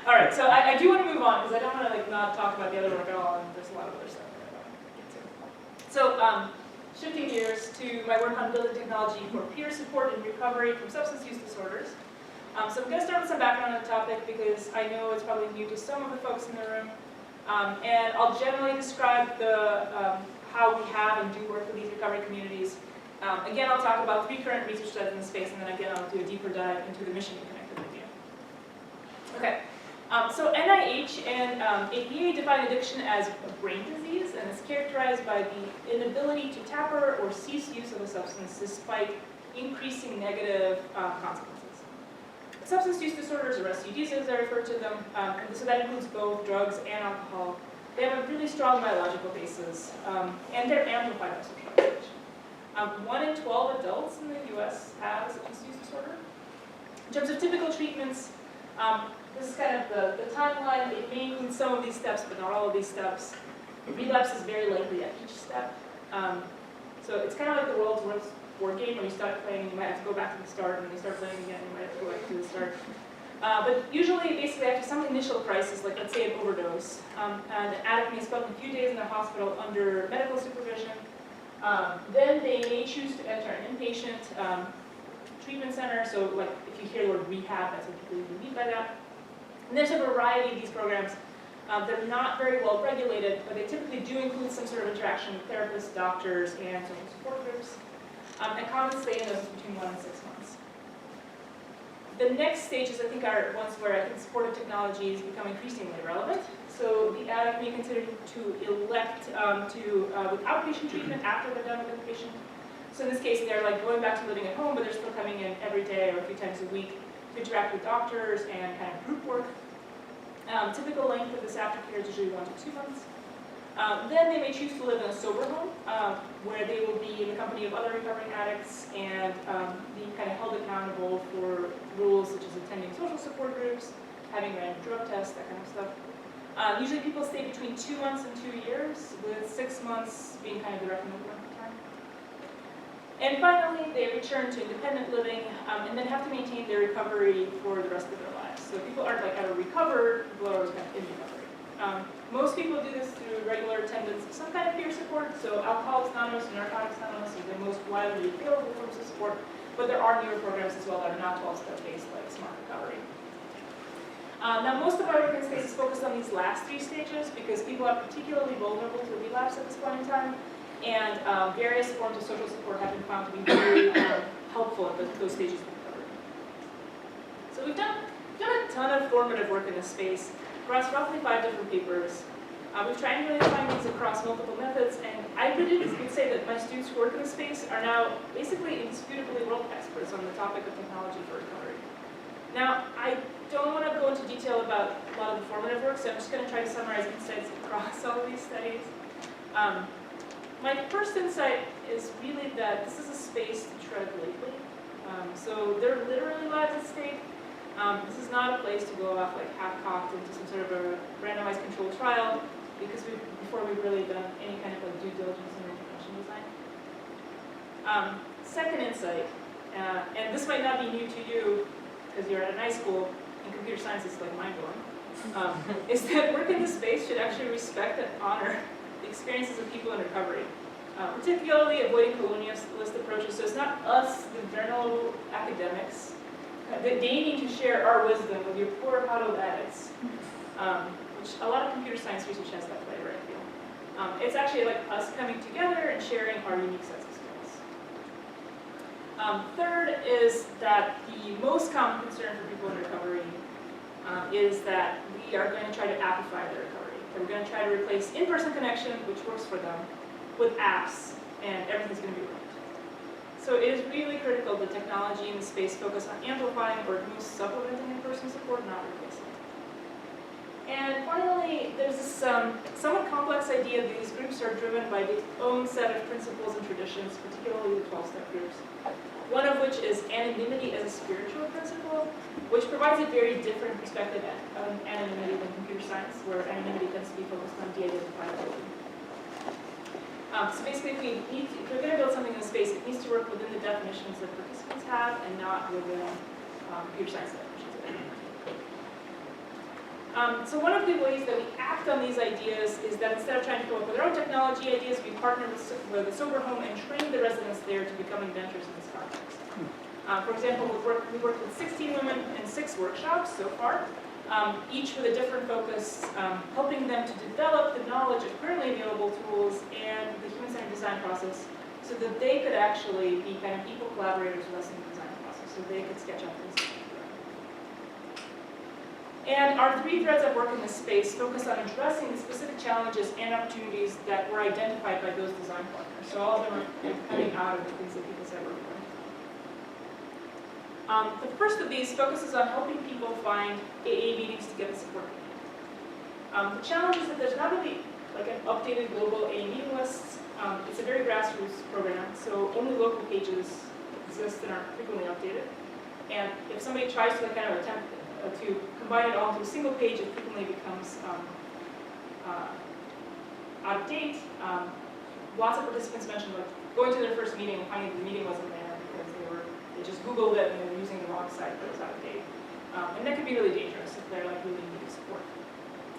All right, so I do want to move on because I don't want to like not talk about the other work at all, and there's a lot of other stuff that I want to get to. So shifting gears to my work on building technology for peer support and recovery from substance use disorders. So I'm going to start with some background on the topic because I know it's probably new to some of the folks in the room. And I'll generally describe how we have and do work with these recovery communities. Again, I'll talk about 3 current research studies in the space, and then again, I'll do a deeper dive into the mission connected idea. Okay, so NIH and APA define addiction as a brain disease, and it's characterized by the inability to taper or cease use of a substance despite increasing negative consequences. Substance use disorders, or SUDs as I refer to them, and so that includes both drugs and alcohol. They have a really strong biological basis, and they're amplified by socialization. 1 in 12 adults in the US have a substance use disorder. In terms of typical treatments, this is kind of the timeline. It may include some of these steps, but not all of these steps. Relapse is very likely at each step. So it's kind of like the world's worst board game. When you start playing, you might have to go back to the start, and when you start playing again, you might have to go back to the start. But usually, basically, after some initial crisis, like let's say an overdose, an addict may spend a few days in the hospital under medical supervision. Then they may choose to enter an inpatient treatment center. So like if you hear the word rehab, that's what people usually mean by that. And there's a variety of these programs. They're not very well regulated, but they typically do include some sort of interaction with therapists, doctors, and social support groups. And common stay in those is between 1 and 6 months. The next stages, I think, are ones where I think supportive technologies become increasingly relevant. So the addict may consider to elect with outpatient treatment after they're done with inpatient. So in this case, they're like going back to living at home, but they're still coming in every day or a few times a week to interact with doctors and kind of group work. Typical length of this aftercare is usually 1 to 2 months. Then they may choose to live in a sober home, where they will be in the company of other recovering addicts and be kind of held accountable for rules such as attending social support groups, having random drug tests, that kind of stuff. Usually people stay between 2 months and 2 years, with 6 months being kind of the recommended length of time. And finally, they return to independent living and then have to maintain their recovery for the rest of their lives. So people aren't like ever recovered, people are always kind of in recovery. Most people do this through regular attendance of some kind of peer support. So Alcoholics Anonymous and Narcotics Anonymous are the most widely available forms of support, but there are newer programs as well that are not 12-step based, like Smart Recovery. Now, most of our work in space is focused on these last 3 stages because people are particularly vulnerable to relapse at this point in time, and various forms of social support have been found to be very helpful at those stages of recovery. So we've done a ton of formative work in this space across roughly 5 different papers. We've triangulated findings across multiple methods, and I really would say that my students who work in this space are now basically indisputably world experts on the topic of technology for recovery. Now, I don't want to go into detail about a lot of the formative work, so I'm just going to try to summarize insights across all of these studies. My first insight is really that this is a space to tread lightly. So there are literally lives at stake. This is not a place to go off like half-cocked into some sort of a randomized controlled trial because before we've really done any kind of like due diligence in intervention design. Second insight, and this might not be new to you because you're at a nice school and computer science is like mind-blowing, is that work in this space should actually respect and honor the experiences of people in recovery. Particularly avoiding colonialist approaches. So it's not us, the general academics, deigning to share our wisdom with your poor huddled addicts, which a lot of computer science research has that flavor, I feel. It's actually like us coming together and sharing our unique sets of skills. Third is that the most common concern for people in recovery is that we are going to try to amplify their recovery. We're going to try to replace in-person connection, which works for them, with apps, and everything's going to be remote. So it is really critical that technology in the space focus on amplifying or at most supplementing in-person support, not replacing it. And finally, there's this somewhat complex idea that these groups are driven by their own set of principles and traditions, particularly the 12-step groups. One of which is anonymity as a spiritual principle, which provides a very different perspective on anonymity than computer science, where anonymity tends to be focused on de-identifiability. So basically, if we're going to build something in the space, it needs to work within the definitions that participants have and not within computer science definitions. So one of the ways that we act on these ideas is that instead of trying to come up with our own technology ideas, we partner with a sober home and train the residents there to become inventors in this context. For example, we worked with 16 women in 6 workshops so far, each with a different focus, helping them to develop the knowledge of currently available tools and the human-centered design process so that they could actually be kind of equal collaborators with us in the design process, so they could sketch out things. And our 3 threads of work in this space focus on addressing the specific challenges and opportunities that were identified by those design partners. So all of them are coming out of the things that people said were important. The first of these focuses on helping people find AA meetings to get the support they need. The challenge is that there's not really like an updated global AA meeting list. It's a very grassroots program, so only local pages exist and are frequently updated. And if somebody tries to kind of attempt to combine it all into a single page, it frequently becomes out of date. Lots of participants mentioned like going to their first meeting and finding the meeting wasn't there because they just Googled it and they were using the wrong site that was out of date. And that can be really dangerous if they're like really needing support.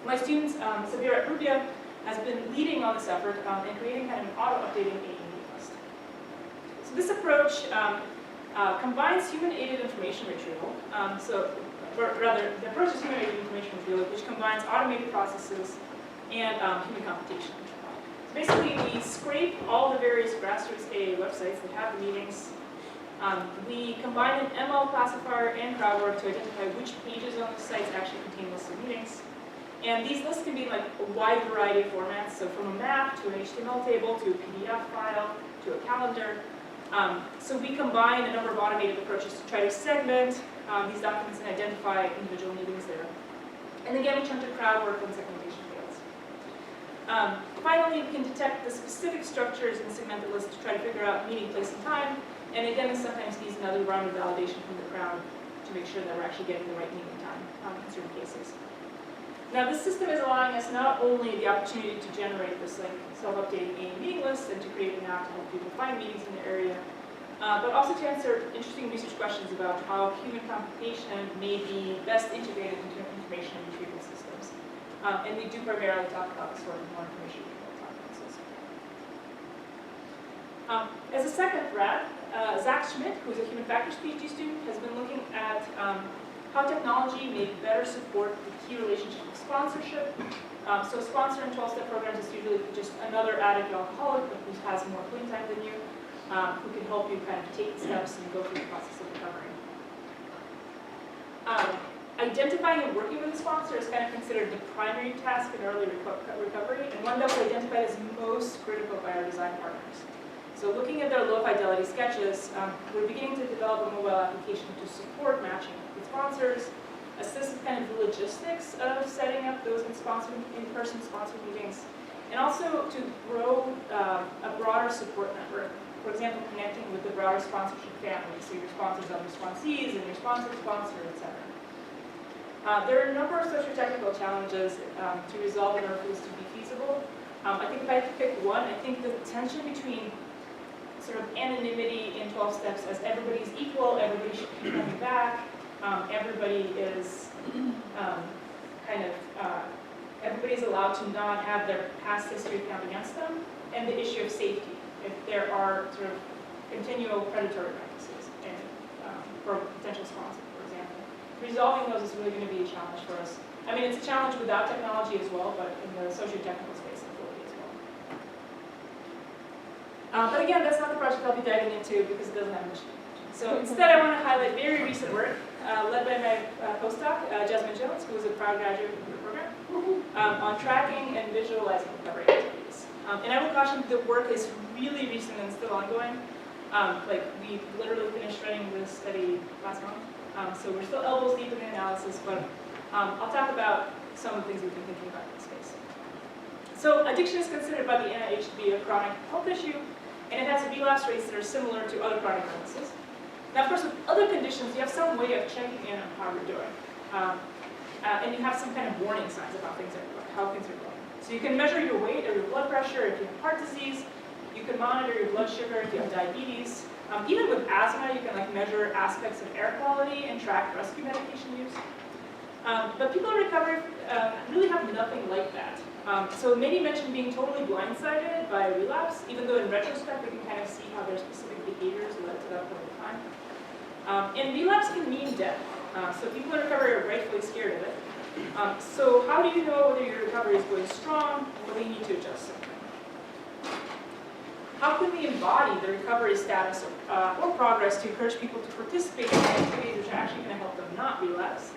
My students, Sabira Rubia, has been leading on this effort and creating kind of an auto-updating AA meeting list. So this approach combines human-aided information retrieval. The approach is human-aided information retrieval, which combines automated processes and human computation. So basically, we scrape all the various grassroots AA websites that have the meetings. We combine an ML classifier and crowd work to identify which pages on the sites actually contain lists of meetings. And these lists can be like a wide variety of formats, so from a map to an HTML table to a PDF file to a calendar. So we combine a number of automated approaches to try to segment these documents and identify individual meetings there. And again, we turn to crowd work when segmentation fails. Finally, we can detect the specific structures in the segmented list to try to figure out meeting, place, and time. And again, this sometimes needs another round of validation from the crowd to make sure that we're actually getting the right meeting time in certain cases. Now, this system is allowing us not only the opportunity to generate this like self-updating AA meeting list and to create an app to help people find meetings in the area, but also to answer interesting research questions about how human computation may be best integrated into information retrieval systems. And we do primarily talk about this sort of more information retrieval conferences. As a second thread, Zach Schmidt, who is a human factors PhD student, has been looking at how technology may better support the key relationship of sponsorship. So a sponsor in 12-step programs is usually just another addict or alcoholic who has more clean time than you, who can help you kind of take the steps and go through the process of recovery. Identifying and working with a sponsor is kind of considered the primary task in early recovery, and one that was identified as most critical by our design partners. So looking at their low-fidelity sketches, we're beginning to develop a mobile application to support matching with sponsors, assist with kind of the logistics of setting up those in-person sponsor meetings, and also to grow a broader support network. For example, connecting with the broader sponsorship family, so your sponsors are responsees and your sponsor's sponsor, etc. There are a number of socio-technical challenges to resolve in order for this to be feasible. I think if I had to pick one, I think the tension between sort of anonymity in 12 steps as everybody's equal, everybody should keep coming back, everybody is everybody's allowed to not have their past history count against them, and the issue of safety, if there are sort of continual predatory practices and, for potential sponsor, for example. Resolving those is really going to be a challenge for us. I mean, it's a challenge without technology as well, but in the socio-technical space, it will be as well. But again, that's not the project I'll be diving into because it doesn't have mission. So instead, I want to highlight very recent work led by my postdoc, Jasmine Jones, who is a proud graduate of the program, on tracking and visualizing recovery activities. And I will caution the work is really recent and still ongoing. We literally finished writing this study last month. So we're still elbows deep in the analysis, but I'll talk about some of the things we've been thinking about in this space. So addiction is considered by the NIH to be a chronic health issue, and it has relapse rates that are similar to other chronic illnesses. Now, of course, with other conditions, you have some way of checking in on how you're doing. And you have some kind of warning signs about how things are going. So you can measure your weight or your blood pressure if you have heart disease. You can monitor your blood sugar if you have diabetes. Even with asthma, you can measure aspects of air quality and track rescue medication use. But people in recovery really have nothing like that. So many mentioned being totally blindsided by a relapse, even though in retrospect we can kind of see how their specific behaviors led to that point in time. And relapse can mean death. So people in recovery are rightfully scared of it. So how do you know whether your recovery is going strong or whether you need to adjust something? How can we embody the recovery status or progress to encourage people to participate in activities which are actually going to help them not relapse?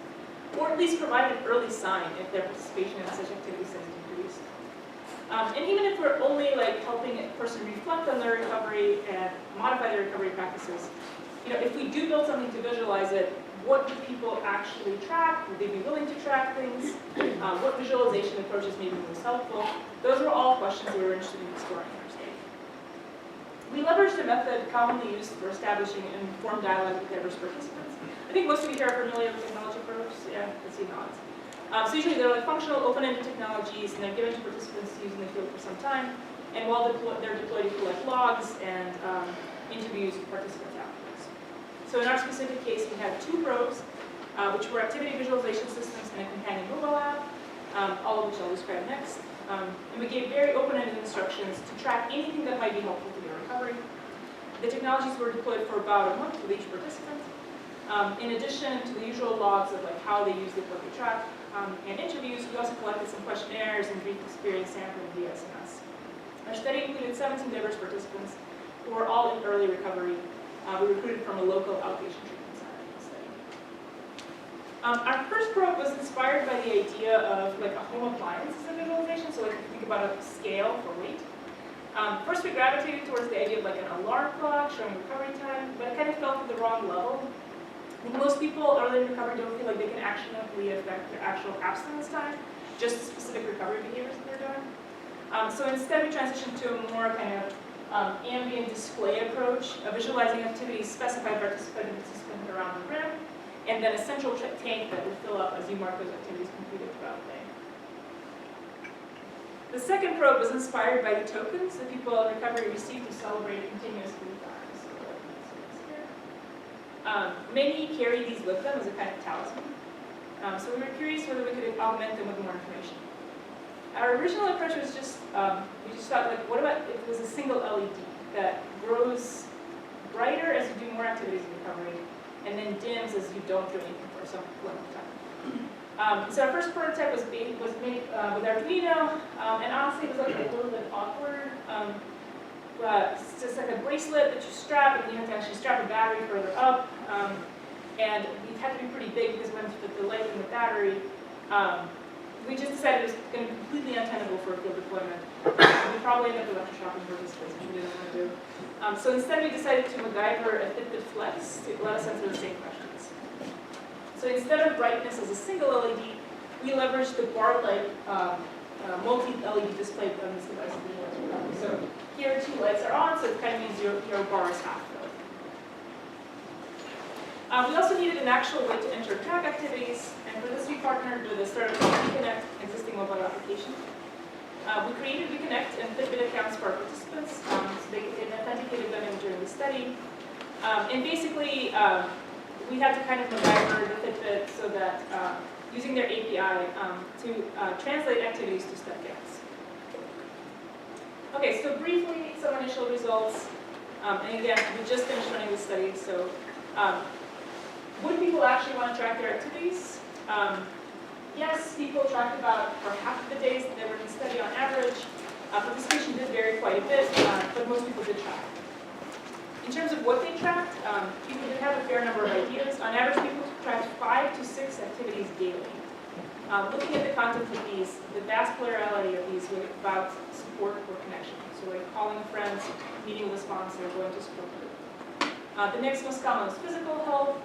Or at least provide an early sign if their participation in such activities has decreased. And even if we're only helping a person reflect on their recovery and modify their recovery practices, if we do build something to visualize it, what do people actually track? Would they be willing to track things? What visualization approaches may be most helpful? Those are all questions we were interested in exploring in our study. We leveraged a method commonly used for establishing an informed dialogue with diverse participants. I think most of you here are familiar with technology approach. Yeah, I see nods. So usually they're like functional, open-ended technologies, and they're given to participants to use in the field for some time. And while they're deployed to collect logs and interviews with participants afterwards. So in our specific case, we had 2 probes, which were activity visualization systems and a companion mobile app, all of which I'll describe next. And we gave very open-ended instructions to track anything that might be helpful to their recovery. The technologies were deployed for about a month with each participant. In addition to the usual logs of like how they used it, what they tracked, and interviews, we also collected some questionnaires and brief experience sampling via SMS. Our study included 17 diverse participants who were all in early recovery. We recruited from a local outpatient treatment center in the study. Our first probe was inspired by the idea of like a home appliance as a visualization, so like if you think about a scale for weight. First we gravitated towards the idea of like an alarm clock showing recovery time, but it kind of fell to the wrong level. I think most people early in recovery don't feel like they can actionably affect their actual abstinence time, just the specific recovery behaviors that they're doing. So instead we transitioned to a more kind of ambient display approach, visualizing activities specified by participant around the rim, and then a central tank that would fill up as you mark those activities completed throughout the day. The second probe was inspired by the tokens that people in recovery receive to celebrate continuous food times. So many carry these with them as a kind of talisman. So we were curious whether we could augment them with more information. Our original approach was just, we just thought, like, what about if it was a single LED that grows brighter as you do more activities in recovery, and then dims as you don't do anything for some length of time. So our first prototype was made with Arduino, and honestly it was like a little bit awkward. It's just like a bracelet that you strap, and then you have to actually strap a battery further up, and it had to be pretty big because we wanted to put the light in the battery. We just decided it was going to be completely untenable for a field deployment. We probably ended up electroshopping participants, which we didn't want to do. So instead we decided to MacGyver a Fitbit Flex to let us answer the same questions. So instead of brightness as a single LED, we leveraged the bar-like multi-LED display on this device. So here 2 lights are on, so it kind of means your bar is half filled. We also needed an actual way to enter track activities, and for this we partnered with a startup called Connect, an existing mobile application. We created Connect and Fitbit accounts for our participants, so they authenticated them during the study. And basically, we had to kind of MacGyver the Fitbit so that using their API to translate activities to step counts. Okay, so briefly, some initial results. And again, we just finished running the study, so would people actually want to track their activities? Yes, people tracked about for half of the days that they were in the study on average. Participation did vary quite a bit, but most people did track. In terms of what they tracked, people did have a fair number of ideas. On average, people tracked 5 to 6 activities daily. Looking at the content of these, the vast plurality of these were about support or connection. So like calling friends, meeting with a sponsor, going to support group. The next most common was physical health,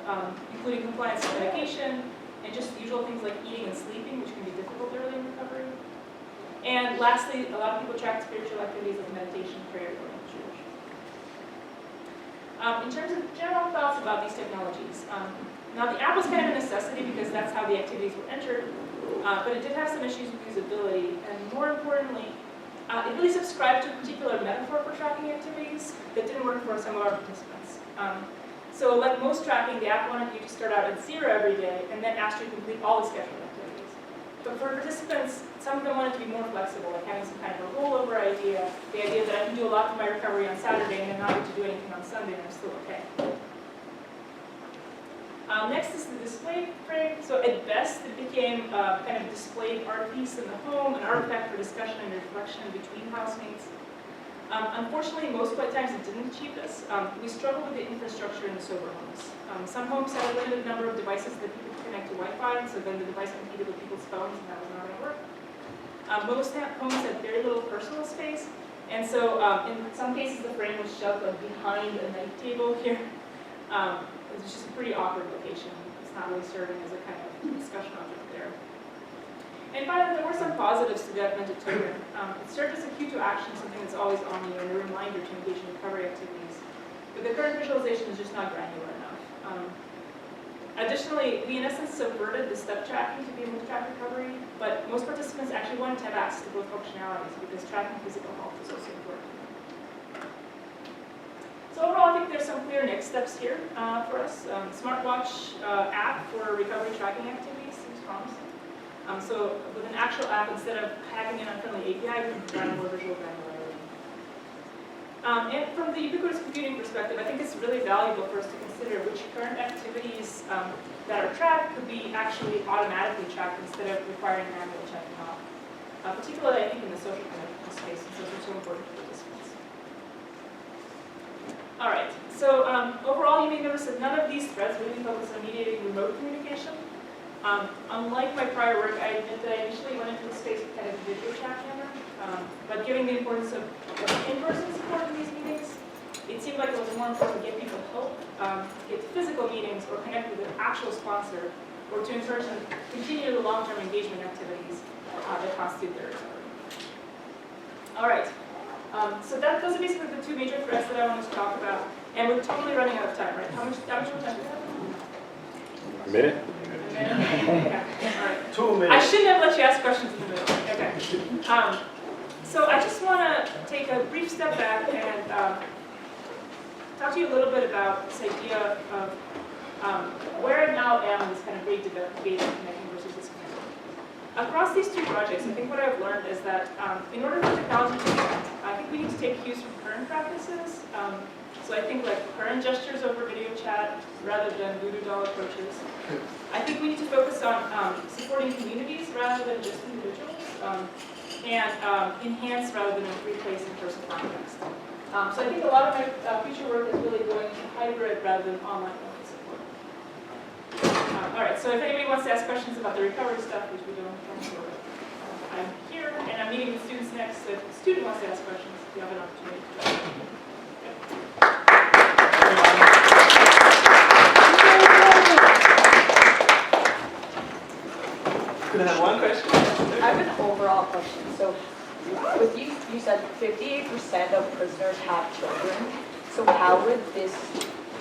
including compliance with medication, and just the usual things like eating and sleeping, which can be difficult early in recovery. And lastly, a lot of people track spiritual activities like meditation, prayer, or church. In terms of general thoughts about these technologies, now the app was kind of a necessity because that's how the activities were entered, but it did have some issues with usability, and more importantly, it really subscribed to a particular metaphor for tracking activities that didn't work for some of our participants. So like most tracking, the app wanted you to start out at 0 every day and then asked you to complete all the scheduled activities. But for participants, some of them wanted to be more flexible, like having some kind of a rollover idea, the idea that I can do a lot for my recovery on Saturday and then not need to do anything on Sunday and I'm still okay. Next is the display frame. So at best, it became kind of displayed art piece in the home, an artifact for discussion and reflection between housemates. Unfortunately, most times it didn't achieve this. We struggled with the infrastructure in the sober homes. Some homes had a limited number of devices that people could connect to Wi-Fi, and so then the device competed with people's phones, and that was not going to work. Most homes had very little personal space, and so in some cases the frame was shoved like behind a night table here. It's just a pretty awkward location. It's not really serving as a kind of discussion object there. And finally, there were some positives to the augmented token. It served as a cue to action, something that's always on you, and a reminder to engage in recovery activities. But the current visualization is just not granular enough. Additionally, we in essence subverted the step tracking to be able to track recovery, but most participants actually wanted to have access to both functionalities because tracking physical health is also important. So overall, I think there's some clear next steps here for us. Smartwatch app for recovery tracking activities seems promising. So with an actual app, instead of hacking an unfriendly API, we can provide more visual granularity. And from the ubiquitous computing perspective, I think it's really valuable for us to consider which current activities that are tracked could be actually automatically tracked instead of requiring manual checking off. Particularly, I think, in the social connectedness space, since those are so important to participants. All right, so overall, you may notice that none of these threads really focus on mediating remote communication. Unlike my prior work, I admit that I initially went into the space with kind of video chat camera, but given the importance of in-person support in these meetings, it seemed like it was more important to get people help, get to physical meetings, or connect with an actual sponsor, or to encourage them to continue the long-term engagement activities that constitute their recovery. All right, so those are basically the two major threads that I wanted to talk about, and we're totally running out of time, right? How much more time do we have? A minute? Okay, all right. 2 minutes. I shouldn't have let you ask questions in the middle. Okay. So I just want to take a brief step back and talk to you a little bit about this idea of where I now am in this kind of great debate of connecting versus disconnecting. Across these two projects, I think what I've learned is that in order for technology to connect, I think we need to take cues from current practices. So I think like current gestures over video chat rather than voodoo doll approaches. I think we need to focus on supporting communities rather than just individuals, and enhance rather than replace in-person context. So I think a lot of my future work is really going into hybrid rather than online-only support. All right, so if anybody wants to ask questions about the recovery stuff, which we don't have to, I'm here, and I'm meeting with students next, so if a student wants to ask questions, you have an opportunity. Could I have one question? I have an overall question. So with you said 58% of prisoners have children. So how would this,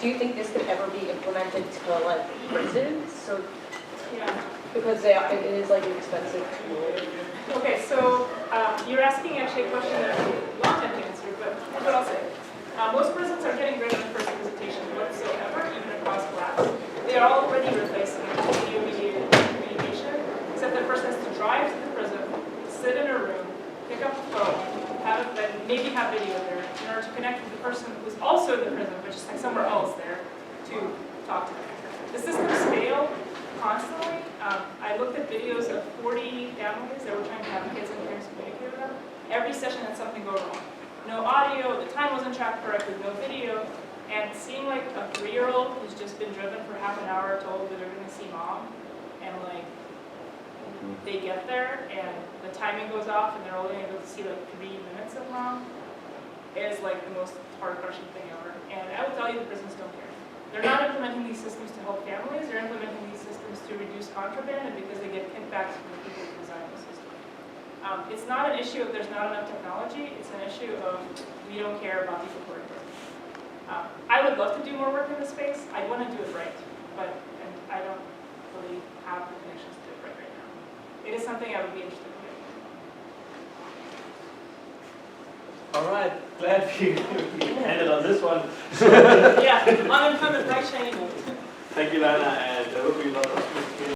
do you think this could ever be implemented to like prisons? So Yeah. because it is like an expensive tool. Okay, so you're asking actually a question that I have a long time to answer, but here's what I'll say. Most prisons are getting rid of in-person visitation whatsoever, even across class. They are already replacing video-mediated communication, except the person has to drive to the prison, sit in a room, pick up the phone, maybe have video there, in order to connect with the person who's also in the prison, but just like somewhere else there, to talk to them. The systems fail constantly. I looked at videos of 40 families that were trying to have kids and parents communicate with them. Every session had something go wrong. No audio, the time wasn't tracked correctly, no video, and seeing like a 3-year-old who's just been driven for half an hour told that they're going to see mom, and like they get there and the timing goes off and they're only able to see like 3 minutes of mom, is like the most heart-crushing thing ever. And I will tell you, the prisons don't care. They're not implementing these systems to help families, they're implementing these systems to reduce contraband and because they get kickbacks from the people who design the system. It's not an issue of there's not enough technology, it's an issue of we don't care about people who are broken. I would love to do more work in this space, I want to do it right, but I don't really have the connections to do it right now. It is something I would be interested in doing. All right, glad we ended on this one. Yeah, unemployment, right, shiny note. Thank you, Lana, and there will be a lot of